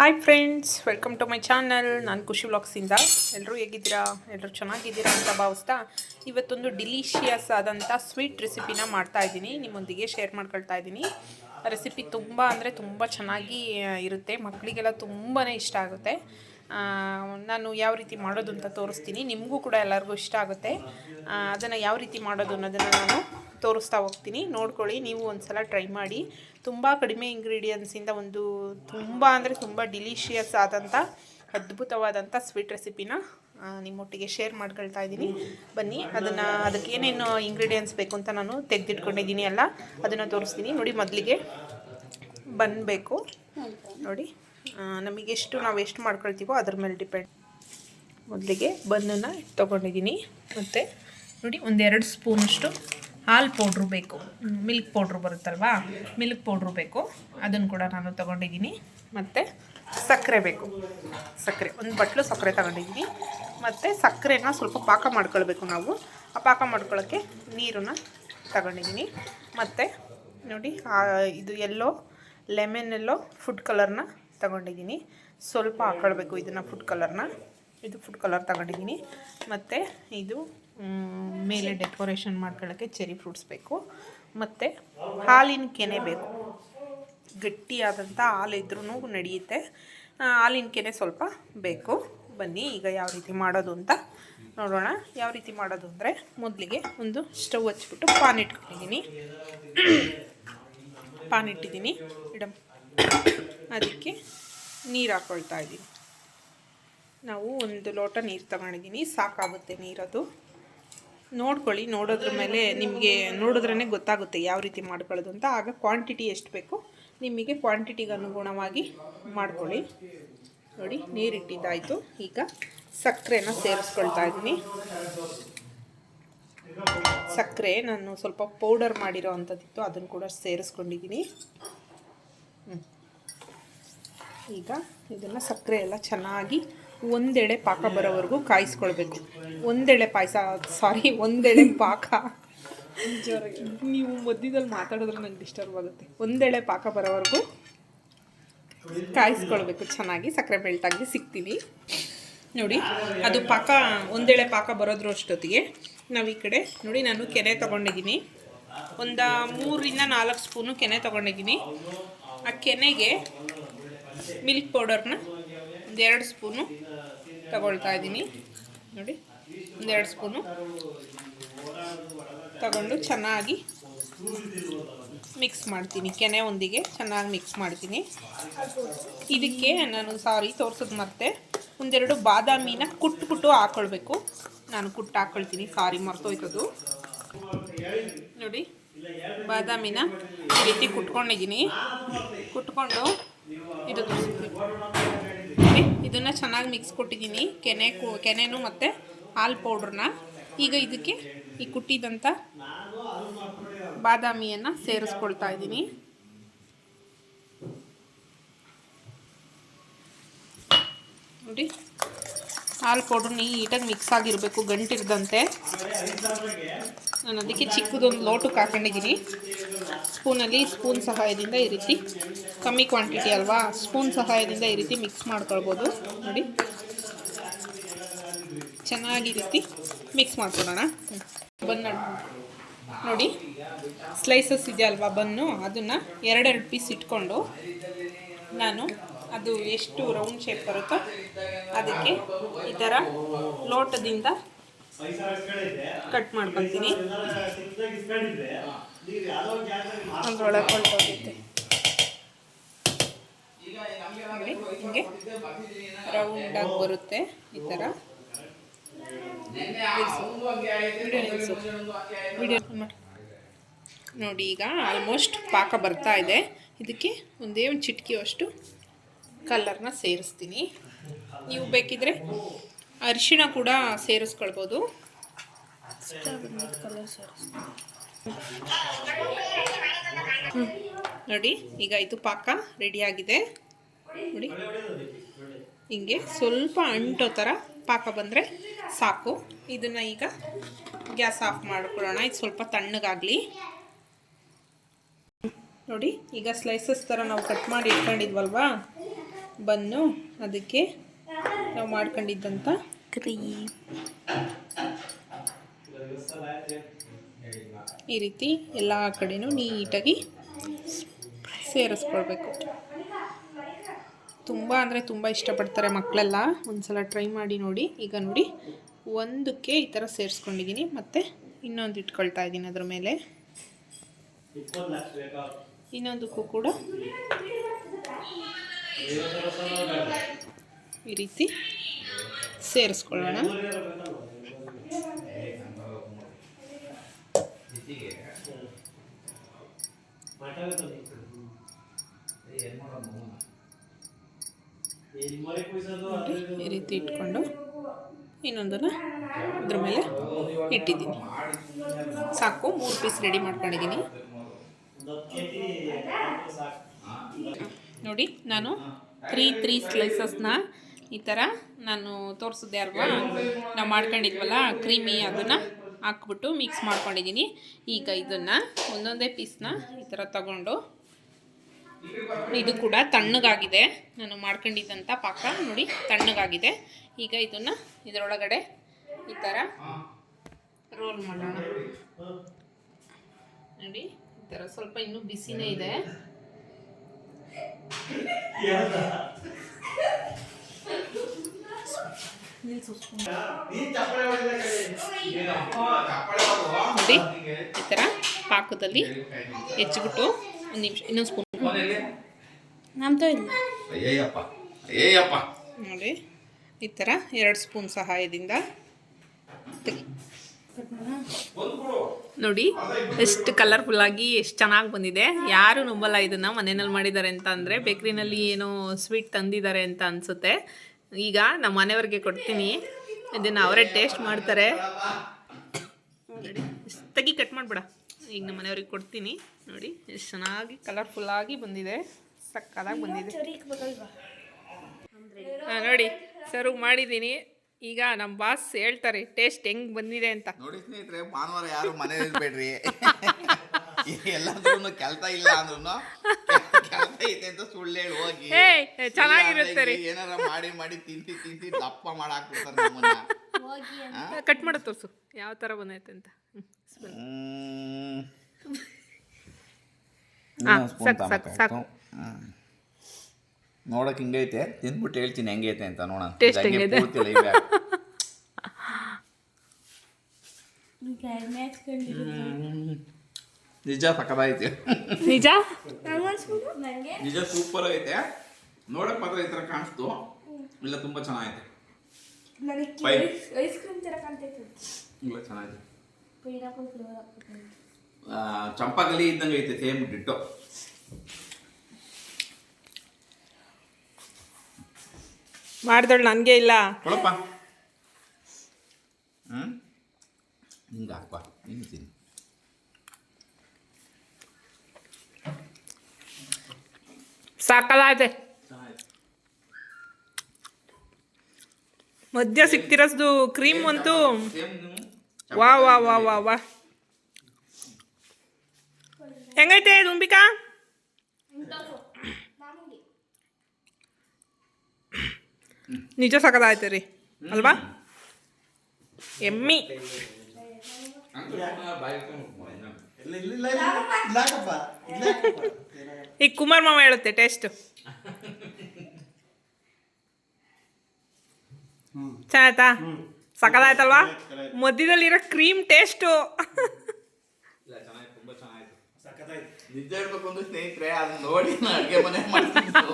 Hi friends, welcome to my channel. ನಾನು ಖುಷಿ ವ್ಲಾಗ್ಸಿಂದ. ಎಲ್ಲರೂ ಹೇಗಿದ್ದೀರಾ? ಎಲ್ಲರೂ ಚೆನ್ನಾಗಿದ್ದೀರಾ ಅಂತ ಭಾವಿಸ್ತಾ ಇವತ್ತೊಂದು ಡಿಲಿಷಿಯಸ್ ಆದಂಥ ಸ್ವೀಟ್ ರೆಸಿಪಿನ ಮಾಡ್ತಾಯಿದ್ದೀನಿ, ನಿಮ್ಮೊಂದಿಗೆ ಶೇರ್ ಮಾಡ್ಕೊಳ್ತಾ ಇದ್ದೀನಿ. ರೆಸಿಪಿ ತುಂಬ ಅಂದರೆ ತುಂಬ ಚೆನ್ನಾಗಿ ಇರುತ್ತೆ, ಮಕ್ಕಳಿಗೆಲ್ಲ ತುಂಬಾ ಇಷ್ಟ ಆಗುತ್ತೆ. ನಾನು ಯಾವ ರೀತಿ ಮಾಡೋದು ಅಂತ ತೋರಿಸ್ತೀನಿ, ನಿಮಗೂ ಕೂಡ ಎಲ್ಲರಿಗೂ ಇಷ್ಟ ಆಗುತ್ತೆ. ಅದನ್ನು ಯಾವ ರೀತಿ ಮಾಡೋದು ಅನ್ನೋದನ್ನು ನಾನು ತೋರಿಸ್ತಾ ಹೋಗ್ತೀನಿ, ನೋಡ್ಕೊಳ್ಳಿ. ನೀವು ಒಂದು ಸಲ ಟ್ರೈ ಮಾಡಿ. ತುಂಬ ಕಡಿಮೆ ಇಂಗ್ರೀಡಿಯೆಂಟ್ಸಿಂದ ಒಂದು ತುಂಬ ಅಂದರೆ ತುಂಬ ಡಿಲಿಷಿಯಸ್ ಆದಂಥ ಅದ್ಭುತವಾದಂಥ ಸ್ವೀಟ್ ರೆಸಿಪಿನ ನಿಮ್ಮೊಟ್ಟಿಗೆ ಶೇರ್ ಮಾಡ್ಕೊಳ್ತಾ ಇದ್ದೀನಿ. ಬನ್ನಿ, ಅದಕ್ಕೆ ಏನೇನು ಇಂಗ್ರೀಡಿಯೆಂಟ್ಸ್ ಬೇಕು ಅಂತ ನಾನು ತೆಗೆದಿಟ್ಕೊಂಡಿದ್ದೀನಿ ಅಲ್ಲ, ಅದನ್ನು ತೋರಿಸ್ತೀನಿ. ನೋಡಿ, ಮೊದಲಿಗೆ ಬೇಕು. ನೋಡಿ, ನಮಗೆಷ್ಟು ನಾವು ಎಷ್ಟು ಮಾಡ್ಕೊಳ್ತೀವೋ ಅದ್ರ ಮೇಲೆ ಡಿಪೆಂಡ್. ಮೊದಲಿಗೆ ಬನ್ನನ್ನು ತೊಗೊಂಡಿದ್ದೀನಿ. ಮತ್ತು ನೋಡಿ, ಒಂದೆರಡು ಸ್ಪೂನಷ್ಟು ಹಾಲು ಪೌಡ್ರು ಬೇಕು. ಮಿಲ್ಕ್ ಪೌಡ್ರು ಬರುತ್ತಲ್ವಾ, ಮಿಲ್ಕ್ ಪೌಡ್ರು ಬೇಕು, ಅದನ್ನು ಕೂಡ ನಾನು ತೊಗೊಂಡಿದ್ದೀನಿ. ಮತ್ತು ಸಕ್ಕರೆ ಬೇಕು. ಸಕ್ಕರೆ ಒಂದು ಬಟ್ಲು ಸಕ್ಕರೆ ತಗೊಂಡಿದ್ದೀನಿ. ಮತ್ತು ಸಕ್ಕರೆನ ಸ್ವಲ್ಪ ಪಾಕ ಮಾಡ್ಕೊಳ್ಬೇಕು ನಾವು. ಆ ಪಾಕ ಮಾಡ್ಕೊಳ್ಳೋಕ್ಕೆ ನೀರನ್ನು ತಗೊಂಡಿದ್ದೀನಿ. ಮತ್ತು ನೋಡಿ, ಇದು ಲೆಮನ್ ಎಲ್ಲೋ ಫುಡ್ ಕಲರ್ನ ತಗೊಂಡಿದ್ದೀನಿ. ಸ್ವಲ್ಪ ಹಾಕೊಳ್ಬೇಕು ಇದನ್ನು, ಫುಡ್ ಕಲರ್ನ. ಇದು ಫುಡ್ ಕಲರ್ ತಗೊಂಡಿದ್ದೀನಿ. ಮತ್ತು ಇದು ಮೇಲೆ ಡೆಕೋರೇಷನ್ ಮಾಡ್ಕೊಳ್ಳೋಕ್ಕೆ ಚೆರಿ ಫ್ರೂಟ್ಸ್ ಬೇಕು. ಮತ್ತು ಹಾಲಿನ ಕೆನೆ ಬೇಕು. ಗಟ್ಟಿಯಾದಂಥ ಹಾಲು ಇದ್ರೂ ನಡೆಯುತ್ತೆ, ಹಾಲಿನ ಕೆನೆ ಸ್ವಲ್ಪ ಬೇಕು. ಬನ್ನಿ, ಈಗ ಯಾವ ರೀತಿ ಮಾಡೋದು ಅಂತ ನೋಡೋಣ. ಯಾವ ರೀತಿ ಮಾಡೋದು ಅಂದರೆ, ಮೊದಲಿಗೆ ಒಂದು ಸ್ಟವ್ ಹಚ್ಬಿಟ್ಟು ಪಾನ್ ಇಟ್ಟಿದ್ದೀನಿ. ಅದಕ್ಕೆ ನೀರು ಹಾಕ್ಕೊಳ್ತಾ ಇದ್ದೀನಿ. ನಾವು ಒಂದು ಲೋಟ ನೀರು ತಗೊಂಡಿದ್ದೀನಿ, ಸಾಕಾಗುತ್ತೆ ನೀರದು. ನೋಡ್ಕೊಳ್ಳಿ, ನೋಡೋದ್ರ ಮೇಲೆ ನಿಮಗೆ ನೋಡಿದ್ರೇ ಗೊತ್ತಾಗುತ್ತೆ ಯಾವ ರೀತಿ ಮಾಡ್ಕೊಳ್ಳೋದು ಅಂತ. ಆಗ ಕ್ವಾಂಟಿಟಿ ಎಷ್ಟು ಬೇಕು ನಿಮಗೆ ಕ್ವಾಂಟಿಟಿಗೆ ಅನುಗುಣವಾಗಿ ಮಾಡ್ಕೊಳ್ಳಿ. ನೋಡಿ, ನೀರಿಟ್ಟಿದ್ದಾಯಿತು. ಈಗ ಸಕ್ಕರೆನ ಸೇರಿಸ್ಕೊಳ್ತಾ ಇದ್ದೀನಿ. ಸಕ್ಕರೆ ನಾನು ಸ್ವಲ್ಪ ಪೌಡರ್ ಮಾಡಿರೋ ಅಂಥದ್ದಿತ್ತು, ಅದನ್ನು ಕೂಡ ಸೇರಿಸ್ಕೊಂಡಿದ್ದೀನಿ. ಈಗ ಇದನ್ನು ಸಕ್ಕರೆ ಎಲ್ಲ ಚೆನ್ನಾಗಿ ಒಂದೆಳೆ ಪಾಕ ಬರೋವರೆಗೂ ಕಾಯಿಸ್ಕೊಳ್ಬೇಕು. ಒಂದೆಳೆ ಪಾಕ. ನೀವು ಮಧ್ಯದಲ್ಲಿ ಮಾತಾಡಿದ್ರೆ ನಂಗೆ ಡಿಸ್ಟರ್ಬ್ ಆಗುತ್ತೆ. ಒಂದೆಳೆ ಪಾಕ ಬರೋವರೆಗೂ ಕಾಯಿಸ್ಕೊಳ್ಬೇಕು ಚೆನ್ನಾಗಿ. ಸಕ್ಕರೆ ಮೆಲ್ಟಾಗಿ ಸಿಗ್ತೀನಿ. ನೋಡಿ, ಅದು ಪಾಕ ಒಂದೆಳೆ ಪಾಕ ಬರೋದ್ರ ಅಷ್ಟೊತ್ತಿಗೆ ನಾವು ಈ ಕಡೆ ನೋಡಿ, ನಾನು ಕೆನೆ ತೊಗೊಂಡಿದ್ದೀನಿ. ಒಂದು 3-4 ಸ್ಪೂನು ಕೆನೆ ತೊಗೊಂಡಿದ್ದೀನಿ. ಆ ಕೆನೆಗೆ ಮಿಲ್ಕ್ ಪೌಡರ್ನ 2 ಸ್ಪೂನು ತಗೊಳ್ತಾ ಇದ್ದೀನಿ. ನೋಡಿ, 2 ಸ್ಪೂನು ತಗೊಂಡು ಚೆನ್ನಾಗಿ ಮಿಕ್ಸ್ ಮಾಡ್ತೀನಿ. ಕೆನೆ ಒಂದಿಗೆ ಚೆನ್ನಾಗಿ ಮಿಕ್ಸ್ ಮಾಡ್ತೀನಿ. ಇದಕ್ಕೆ ನಾನು ತೋರಿಸೋದು ಮತ್ತೆ ಒಂದೆರಡು ಬಾದಾಮಿನ ಕುಟ್ಬಿಟ್ಟು ಹಾಕ್ಕೊಳ್ಬೇಕು. ನಾನು ಹಾಕ್ಕೊಳ್ತೀನಿ, ಮರ್ತೋಯ್ತದು. ನೋಡಿ, ಬಾದಾಮಿನ ಈ ರೀತಿ ಕುಟ್ಕೊಂಡಿದ್ದೀನಿ. ಕುಟ್ಕೊಂಡು ಇದನ್ನು ಚೆನ್ನಾಗಿ ಮಿಕ್ಸ್ ಕೊಟ್ಟಿದ್ದೀನಿ, ಕೆನೆನೂ ಮತ್ತು ಹಾಲು ಪೌಡ್ರನ್ನ. ಈಗ ಇದಕ್ಕೆ ಈ ಕುಟ್ಟಿದಂಥ ಬಾದಾಮಿಯನ್ನು ಸೇರಿಸ್ಕೊಳ್ತಾ ಇದ್ದೀನಿ. ನೋಡಿ, ಹಾಲು ಪೌಡ್ರ್ ನೀಟಾಗಿ ಮಿಕ್ಸ್ ಆಗಿರಬೇಕು, ಗಂಟಿರ್ದಂತೆ. ನಾನು ಅದಕ್ಕೆ ಚಿಕ್ಕದೊಂದು ಲೋಟಕ್ಕೆ ಹಾಕೊಂಡಿದ್ದೀನಿ. ಸ್ಪೂನ್ ಸಹಾಯದಿಂದ ಈ ರೀತಿ, ಕಮ್ಮಿ ಕ್ವಾಂಟಿಟಿ ಅಲ್ವಾ, ಸ್ಪೂನ್ ಸಹಾಯದಿಂದ ಈ ರೀತಿ ಮಿಕ್ಸ್ ಮಾಡ್ಕೊಳ್ಬೋದು. ನೋಡಿ, ಚೆನ್ನಾಗಿ ಈ ರೀತಿ ಮಿಕ್ಸ್ ಮಾಡ್ಕೊಳ್ಳೋಣ. ನೋಡಿ, ಸ್ಲೈಸಸ್ ಇದೆ ಅಲ್ವಾ ಬನ್ನು, ಅದನ್ನು 2 ಪೀಸ್ ಇಟ್ಕೊಂಡು ನಾನು ಅದು ಎಷ್ಟು ರೌಂಡ್ ಶೇಪ್ ಬರುತ್ತೋ ಅದಕ್ಕೆ ಈ ಥರ ಲೋಟದಿಂದ ಕಟ್ ಮಾಡ್ಕೊತೀನಿ. ಅದರೊಳಗೆ ಹೊರಟೋಗುತ್ತೆ. ಹಿಂಗೆ ರೌಂಡಾಗಿ ಬರುತ್ತೆ ಈ ಥರ. ನೋಡಿ, ಈಗ ಆಲ್ಮೋಸ್ಟ್ ಪಾಕ ಬರ್ತಾ ಇದೆ. ಇದಕ್ಕೆ ಒಂದೇ ಒಂದು ಚಿಟಿಕೆಯಷ್ಟು ಕಲರ್ನ ಸೇರಿಸ್ತೀನಿ. ನೀವು ಬೇಕಿದ್ರೆ ಅರಿಶಿಣ ಕೂಡ ಸೇರಿಸ್ಕೊಳ್ಬೋದು. ನೋಡಿ, ಈಗ ಇದು ಪಾಕ ರೆಡಿಯಾಗಿದೆ. ನೋಡಿ, ಹಿಂಗೆ ಸ್ವಲ್ಪ ಅಂಟೋ ಥರ ಪಾಕ ಬಂದರೆ ಸಾಕು. ಇದನ್ನು ಈಗ ಗ್ಯಾಸ್ ಆಫ್ ಮಾಡ್ಕೊಳ್ಳೋಣ. ಇದು ಸ್ವಲ್ಪ ತಣ್ಣಗಾಗಲಿ. ನೋಡಿ, ಈಗ ಸ್ಲೈಸಸ್ ಥರ ನಾವು ಕಟ್ ಮಾಡಿ ಇಟ್ಕೊಂಡಿದ್ವಲ್ವಾ, ಬನ್ನು, ಅದಕ್ಕೆ ನಾವು ಮಾಡ್ಕೊಂಡಿದ್ದಂಥ ಕ್ರೀಮ್ ಈ ರೀತಿ ಎಲ್ಲ ಕಡೆನೂ ನೀಟಾಗಿ ಸೇರಿಸ್ಕೊಳ್ಬೇಕು. ತುಂಬ ಅಂದರೆ ತುಂಬ ಇಷ್ಟಪಡ್ತಾರೆ ಮಕ್ಕಳೆಲ್ಲ. ಒಂದ್ಸಲ ಟ್ರೈ ಮಾಡಿ ನೋಡಿ. ಈಗ ನೋಡಿ, ಒಂದಕ್ಕೆ ಈ ಥರ ಸೇರಿಸ್ಕೊಂಡಿದ್ದೀನಿ, ಮತ್ತು ಇನ್ನೊಂದು ಇಟ್ಕೊಳ್ತಾ ಇದ್ದೀನಿ ಅದ್ರ ಮೇಲೆ. ಇನ್ನೊಂದಕ್ಕೂ ಕೂಡ ಈ ರೀತಿ ಸೇರಿಸ್ಕೊಳ್ಳೋಣ. ಈ ರೀತಿ ಇಟ್ಕೊಂಡು ಇನ್ನೊಂದನ್ನು ಇದ್ರ ಮೇಲೆ ಇಟ್ಟಿದ್ದೀನಿ. ಸಾಕು, 3 ಪೀಸ್ ರೆಡಿ ಮಾಡ್ಕೊಂಡಿದ್ದೀನಿ. ನೋಡಿ, ನಾನು 3 ಸ್ಲೈಸಸ್ನ ಈ ಥರ ನಾನು ತೋರಿಸಿದ್ದೆ ಅಲ್ವಾ, ನಾವು ಮಾಡ್ಕೊಂಡಿದ್ವಲ್ಲ ಕ್ರೀಮಿ, ಅದನ್ನು ಹಾಕ್ಬಿಟ್ಟು ಮಿಕ್ಸ್ ಮಾಡ್ಕೊಂಡಿದ್ದೀನಿ. ಈಗ ಇದನ್ನು ಒಂದೊಂದೇ ಪೀಸ್ನ ಈ ಥರ ತಗೊಂಡು, ಇದು ಕೂಡ ತಣ್ಣಗಾಗಿದೆ, ನಾನು ಮಾಡ್ಕೊಂಡಿದ್ದಂಥ ಪಾಕ ನೋಡಿ ತಣ್ಣಗಾಗಿದೆ. ಈಗ ಇದನ್ನು ಇದರೊಳಗಡೆ ಈ ಥರ ರೋಲ್ ಮಾಡೋಣ. ನೋಡಿ, ಈ ಥರ ಸ್ವಲ್ಪ ಇನ್ನೂ ಬಿಸಿನೇ ಇದೆ. ನೋಡಿ, ಈ ಥರ ಪಾಕದಲ್ಲಿ ಹೆಚ್ಚಿಬಿಟ್ಟು ಒಂದು ನಿಮಿಷ, ಇನ್ನೊಂದು ಸ್ಪೂನ್ ನಮ್ದು ಇಲ್ಲ ನೋಡಿ, ಈ ಥರ 2 ಸ್ಪೂನ್ ಸಹಾಯದಿಂದ ನೋಡಿ ಎಷ್ಟು ಕಲರ್ಫುಲ್ಲಾಗಿ ಎಷ್ಟು ಚೆನ್ನಾಗಿ ಬಂದಿದೆ. ಯಾರು ನಂಬಲ್ಲ ಇದನ್ನು ಮನೆಯಲ್ಲಿ ಮಾಡಿದ್ದಾರೆ ಅಂತ. ಅಂದರೆ ಬೇಕ್ರಿನಲ್ಲಿ ಏನೋ ಸ್ವೀಟ್ ತಂದಿದ್ದಾರೆ ಅಂತ ಅನಿಸುತ್ತೆ. ಈಗ ನಮ್ಮ ಮನೆಯವ್ರಿಗೆ ಕೊಡ್ತೀನಿ, ಇದನ್ನು ಅವರೇ ಟೇಸ್ಟ್ ಮಾಡ್ತಾರೆ. ನೋಡಿ, ತೆಗಿ, ಕಟ್ ಮಾಡಿಬಿಡ. ಈಗ ನಮ್ಮ ಮನೆಯವ್ರಿಗೆ ಕೊಡ್ತೀನಿ. ನೋಡಿ ಎಷ್ಟು ಚೆನ್ನಾಗಿ ಕಲರ್ಫುಲ್ಲಾಗಿ ಬಂದಿದೆ, ಸಕ್ಕತ್ತಾಗಿ ಬಂದಿದೆ. ನೋಡಿ, ಸರ್ವ್ ಮಾಡಿದ್ದೀನಿ. ಈಗ ನಮ್ಮ ಬಾಸ್ ಹೇಳ್ತಾರೆ ಟೇಸ್ಟ್ ಹೆಂಗ್ ಬಂದಿದೆ ಅಂತ. ನೋಡಿ ಸ್ನೇಹಿತರೆ, ಭಾನುವಾರ ಯಾರು ಮನೇಲಿ ಇರ್ಬೇಡ್ರಿ. ಎಲ್ಲಾದ್ರೂ ಕೆಲಸ ಇಲ್ಲ ಅಂದ್ರೂ ಕೆಲಸ ಐತೆ ಅಂತ ಸುಳ್ಳು ಹೇಳಿ ಹೋಗಿ ಚೆನ್ನಾಗಿರುತ್ತೆ ರೀ. ಏನಾರ ಮಾಡಿ ತಿಂತಿ ದಪ್ಪ ಮಾಡಾಕ್ಬಿಡ್ತಾರೆ ನಮ್ಮನ್ನ. ಕಟ್ ಮಾಡಿ ತೋರಿಸು ಯಾವ ಥರ ಬಂದೈತೆ ಅಂತ. ಸಾಕು, ನೋಡಕ್ ಹಿಂಗೈತೆ, ತಿಂದ್ಬಿಟ್ಟು ಹೇಳ್ತೀನಿ ಹೆಂಗೈತೆ ಅಂತ ನೋಡೋಣ. ಟೇಸ್ಟ್ ಹೆಂಗಿದೆ ನಿಜ ಸಕ್ಕತ್ತಾಗೈತೆ. ನಿಜ ಸೂಪರ್ ಐತೆ. ನೋಡಕ್ ಮಾತ್ರ ಈ ತರ ಕಾಣಿಸ್ತು, ಇಲ್ಲ ತುಂಬಾ ಚೆನ್ನಾಗೈತೆ. ಇಲ್ಲ ಚೆನ್ನಾಗಿದೆ, ಚಂಪಾಗಲಿ ಇದ್ದಂಗೆ ಐತೆ, ಸೇಮ್ ಡಿಟ್ಟೋ. ಮಾಡಿದಳು ನನಗೆ ಇಲ್ಲ ಕೊಡಪ್ಪ. ಹಿಂಗೆ ಹಾಕ್ವಾ, ಹಿಂಗೆ ತಿನ್ನು. ಸಾಕಲಾಯ್ತೆ. ಮಧ್ಯ ಸಿಕ್ತಿರೋದು ಕ್ರೀಮ್ ಅಂತೂ ವಾ ವಾ ವಾ ವಾ ವಾ. ಹೆಂಗೈತೆ ದುಂಬಿಕಾ? ನಿಜ ಸಕದಾಯ್ತು ರೀ ಅಲ್ವಾ? ಎಮ್ಮಿ. ಈಗ ಕುಮಾರ್ ಮಾವ ಹೇಳುತ್ತೆ ಟೇಸ್ಟ್ ಚೆನ್ನಾಯ್ತಾ? ಸಕದಾಯ್ತಲ್ವಾ? ಮಧ್ಯದಲ್ಲಿರೋ ಕ್ರೀಮ್ ಟೇಸ್ಟು ನಿಜ ಹೇಳ್ಬೇಕು ಅಂದ್ರೆ ಸ್ನೇಹಿತರೆ, ಅದನ್ನ ನೋಡಿ ಅಡುಗೆ ಮನೆ ಮಾಡ್ತಿದ್ದು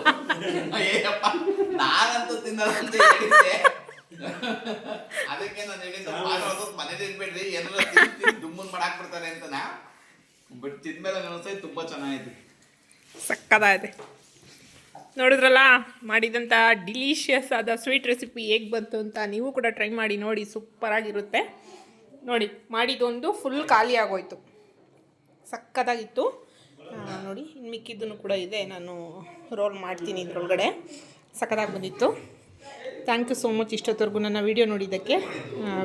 ಅಯ್ಯಪ್ಪ, ನಾನಂತೂ ತಿನ್ನಲ್ಲ ಅಂತ ಹೇಳಿದ್ದೆ. ಅದಕ್ಕೆ ನಾನು ಹೇಳಿದ್ದೆ ಮನೇಲಿ ಇರ್ಬೇಡ್ರಿ, ಏನಾರ ದುಮ್ಮನ್ ಮಾಡಾಕ್ ಬಿಡ್ತಾರೆ ಅಂತನಾ. ಬಟ್ ತಿಂದ್ಮೇಲೆ ಅನ್ಸೈತೆ ತುಂಬಾ ಚೆನ್ನಾಗಿದೆ, ಸಕ್ಕದಾಯ್ತು. ನೋಡಿದ್ರಲ್ಲ ಮಾಡಿದಂಥ ಡಿಲಿಷಿಯಸ್ ಆದ ಸ್ವೀಟ್ ರೆಸಿಪಿ ಹೇಗೆ ಬಂತು ಅಂತ. ನೀವು ಕೂಡ ಟ್ರೈ ಮಾಡಿ ನೋಡಿ, ಸೂಪರಾಗಿರುತ್ತೆ. ನೋಡಿ ಮಾಡಿದ್ದೊಂದು ಫುಲ್ ಖಾಲಿ ಆಗೋಯ್ತು, ಸಕ್ಕತ್ತಾಗಿತ್ತು ನೋಡಿ. ಇನ್ನು ಮಿಕ್ಕಿದ್ದೂ ಕೂಡ ಇದೆ, ನಾನು ರೋಲ್ ಮಾಡ್ತೀನಿ ಇದರೊಳಗಡೆ. ಸಕ್ಕತ್ತಾಗಿ ಬಂದಿತ್ತು. ಥ್ಯಾಂಕ್ ಯು ಸೋ ಮಚ್ ಇಷ್ಟೊತ್ತವರೆಗೂ ನನ್ನ ವೀಡಿಯೋ ನೋಡಿದ್ದಕ್ಕೆ.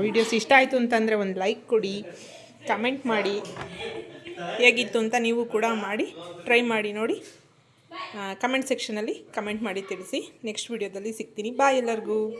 ವೀಡಿಯೋಸ್ ಇಷ್ಟ ಆಯಿತು ಅಂತಂದರೆ ಒಂದು ಲೈಕ್ ಕೊಡಿ, ಕಮೆಂಟ್ ಮಾಡಿ, ಹೇಗಿತ್ತು ಅಂತ ನೀವು ಕೂಡ ಮಾಡಿ ಟ್ರೈ ಮಾಡಿ ನೋಡಿ. ಕಮೆಂಟ್ ಸೆಕ್ಷನಲ್ಲಿ ಕಮೆಂಟ್ ಮಾಡಿ ತಿಳಿಸಿ. ನೆಕ್ಸ್ಟ್ ವಿಡಿಯೋದಲ್ಲಿ ಸಿಗ್ತೀನಿ. ಬಾಯ್ ಎಲ್ಲರಿಗೂ.